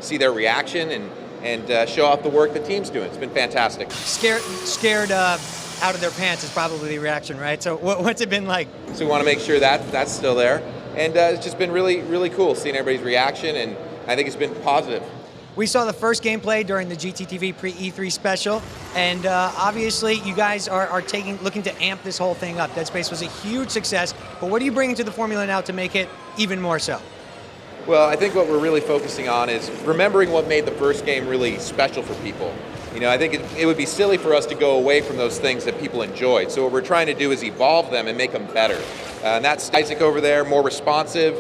see their reaction and show off the work the team's doing. It's been fantastic. Scared out of their pants is probably the reaction, right? So what's it been like? So we want to make sure that that's still there. And it's just been really, really cool seeing everybody's reaction, and I think it's been positive. We saw the first gameplay during the GTTV pre-E3 special, and obviously you guys are looking to amp this whole thing up. Dead Space was a huge success, but what are you bringing to the formula now to make it even more so? Well, I think what we're really focusing on is remembering what made the first game really special for people. You know, I think it would be silly for us to go away from those things that people enjoyed. So what we're trying to do is evolve them and make them better. And that's Isaac over there, more responsive.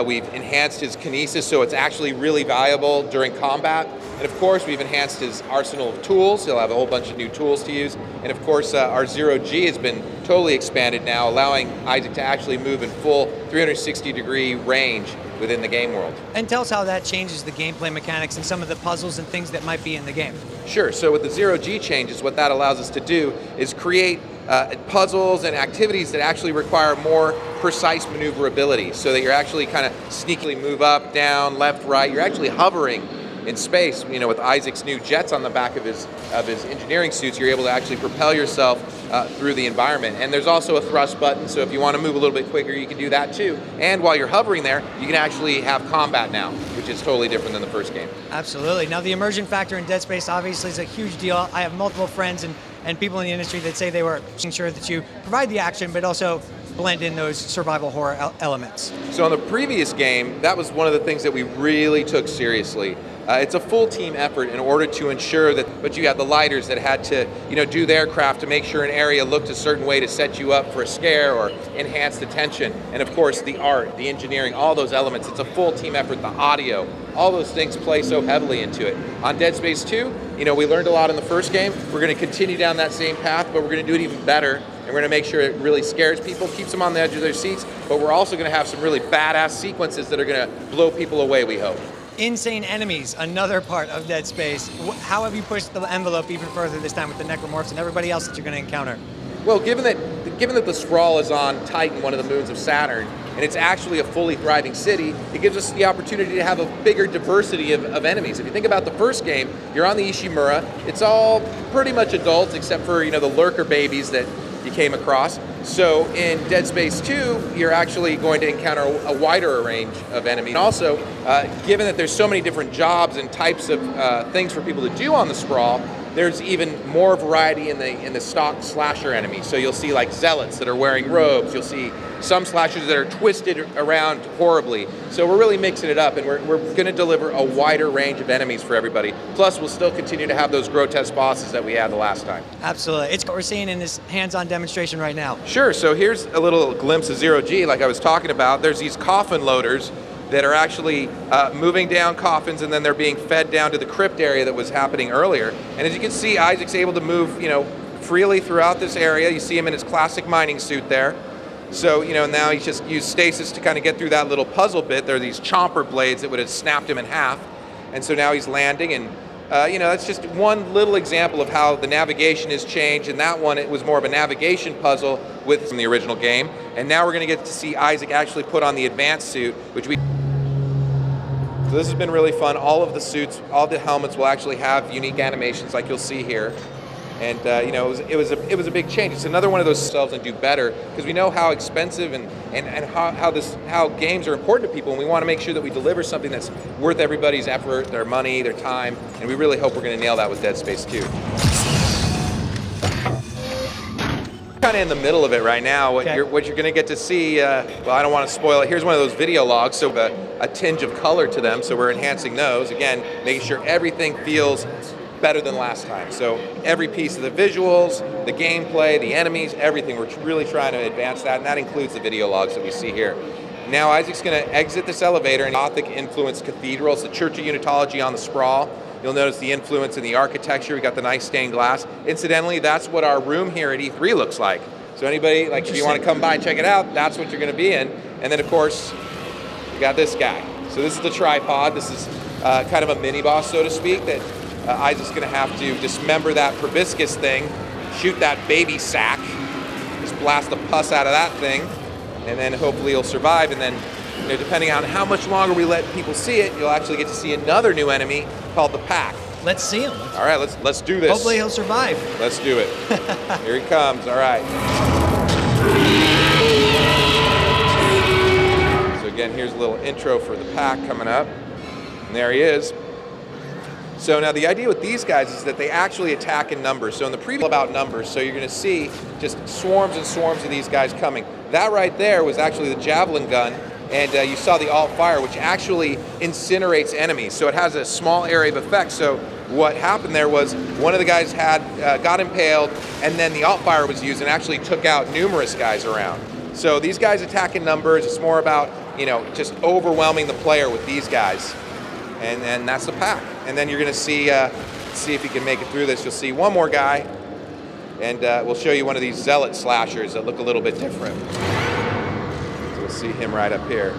We've enhanced his kinesis so it's actually really valuable during combat. And of course, we've enhanced his arsenal of tools. He'll have a whole bunch of new tools to use. And of course, our Zero-G has been totally expanded now, allowing Isaac to actually move in full 360-degree range within the game world. And tell us how that changes the gameplay mechanics and some of the puzzles and things that might be in the game. Sure, so with the Zero-G changes, what that allows us to do is create puzzles and activities that actually require more precise maneuverability, so that you're actually kind of sneakily move up, down, left, right. You're actually hovering in space. You know, with Isaac's new jets on the back of his engineering suits, you're able to actually propel yourself through the environment. And there's also a thrust button, so if you want to move a little bit quicker, you can do that too. And while you're hovering there, you can actually have combat now, which is totally different than the first game. Absolutely. Now, the immersion factor in Dead Space obviously is a huge deal. I have multiple friends and people in the industry that say they were making sure that you provide the action, but also blend in those survival horror elements. So on the previous game, that was one of the things that we really took seriously. It's a full team effort in order to ensure that, but you have the lighters that had to, do their craft to make sure an area looked a certain way to set you up for a scare or enhance the tension. And of course, the art, the engineering, all those elements, it's a full team effort, the audio, all those things play so heavily into it. On Dead Space 2, we learned a lot in the first game. We're going to continue down that same path, but we're going to do it even better. And we're going to make sure it really scares people, keeps them on the edge of their seats, but we're also going to have some really badass sequences that are going to blow people away, we hope. Insane enemies, another part of Dead Space. How have you pushed the envelope even further this time with the necromorphs and everybody else that you're going to encounter? Well, given that the Sprawl is on Titan, one of the moons of Saturn, and it's actually a fully thriving city, it gives us the opportunity to have a bigger diversity of enemies. If you think about the first game, you're on the Ishimura. It's all pretty much adults except for the lurker babies that you came across. So in Dead Space 2, you're actually going to encounter a wider range of enemies. And also, given that there's so many different jobs and types of things for people to do on the Sprawl, there's even more variety in the stock slasher enemies. So you'll see like zealots that are wearing robes. You'll see some slashers that are twisted around horribly. So we're really mixing it up, and we're going to deliver a wider range of enemies for everybody. Plus, we'll still continue to have those grotesque bosses that we had the last time. Absolutely. It's what we're seeing in this hands-on demonstration right now. Sure. So here's a little glimpse of Zero-G, like I was talking about. There's these coffin loaders that are actually moving down coffins, and then they're being fed down to the crypt area that was happening earlier. And as you can see, Isaac's able to move, freely throughout this area. You see him in his classic mining suit there. So, now he's just used stasis to kind of get through that little puzzle bit. There are these chomper blades that would have snapped him in half. And so now he's landing, and that's just one little example of how the navigation has changed. And that one, it was more of a navigation puzzle from the original game. And now we're going to get to see Isaac actually put on the advanced suit, So this has been really fun. All of the suits, all the helmets will actually have unique animations like you'll see here. And it was a big change. It's another one of those selves and do better, because we know how expensive and how games are important to people, and we want to make sure that we deliver something that's worth everybody's effort, their money, their time, and we really hope we're going to nail that with Dead Space 2. Kind of in the middle of it right now. What you're going to get to see, well, I don't want to spoil it. Here's one of those video logs, so a tinge of color to them, so we're enhancing those. Again, making sure everything feels better than last time. So every piece of the visuals, the gameplay, the enemies, everything, we're really trying to advance that, and that includes the video logs that we see here. Now Isaac's going to exit this elevator in Gothic-influenced cathedral. It's the Church of Unitology on the Sprawl. You'll notice the influence in the architecture. We got the nice stained glass. Incidentally, that's what our room here at E3 looks like. So anybody, if you want to come by and check it out, that's what you're going to be in. And then, of course, you got this guy. So this is the tripod. This is kind of a mini-boss, so to speak, that Isaac's going to have to dismember that proboscis thing, shoot that baby sack, just blast the pus out of that thing, and then hopefully he'll survive. And then depending on how much longer we let people see it, you'll actually get to see another new enemy called the Pack. Let's see him. All right, let's do this. Hopefully he'll survive. Let's do it. Here he comes. All right. So again, here's a little intro for the Pack coming up. And there he is. So now the idea with these guys is that they actually attack in numbers. So in the preview about numbers, so you're going to see just swarms and swarms of these guys coming. That right there was actually the javelin gun, and you saw the alt fire, which actually incinerates enemies. So it has a small area of effect. So what happened there was one of the guys got impaled, and then the alt fire was used and actually took out numerous guys around. So these guys attack in numbers. It's more about, just overwhelming the player with these guys. And then that's the Pack. And then you're going to see if you can make it through this. You'll see one more guy, and we'll show you one of these zealot slashers that look a little bit different. So we'll see him right up here,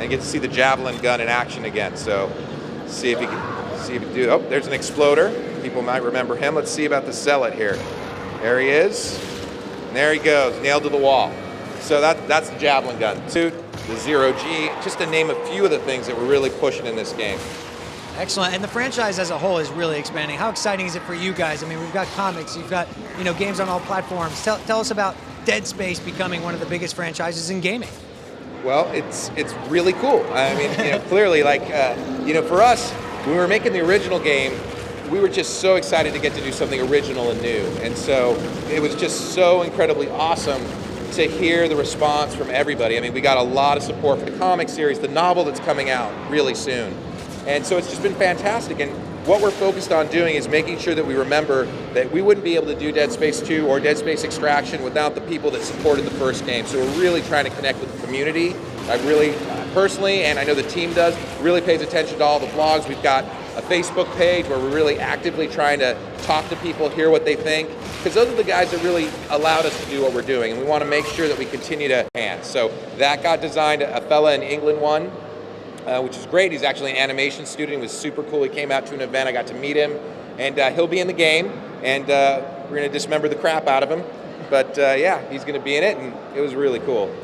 and get to see the javelin gun in action again. So see if you can do. Oh, there's an exploder. People might remember him. Let's see about the zealot here. There he is. And there he goes, nailed to the wall. So that's the javelin gun. Suit, the Zero-G, just to name a few of the things that we're really pushing in this game. Excellent, and the franchise as a whole is really expanding. How exciting is it for you guys? I mean, we've got comics, you've got games on all platforms. Tell us about Dead Space becoming one of the biggest franchises in gaming. Well, it's really cool. I mean, clearly, for us, when we were making the original game, we were just so excited to get to do something original and new, and so it was just so incredibly awesome to hear the response from everybody. I mean, we got a lot of support for the comic series, the novel that's coming out really soon. And so it's just been fantastic. And what we're focused on doing is making sure that we remember that we wouldn't be able to do Dead Space 2 or Dead Space Extraction without the people that supported the first game. So we're really trying to connect with the community. I really, personally, and I know the team does, really pays attention to all the blogs. We've got a Facebook page where we're really actively trying to talk to people, hear what they think, because those are the guys that really allowed us to do what we're doing, and we want to make sure that we continue to enhance. So that got designed. A fella in England won, which is great. He's actually an animation student. He was super cool. He came out to an event. I got to meet him, and he'll be in the game, and we're going to dismember the crap out of him. But yeah, he's going to be in it, and it was really cool.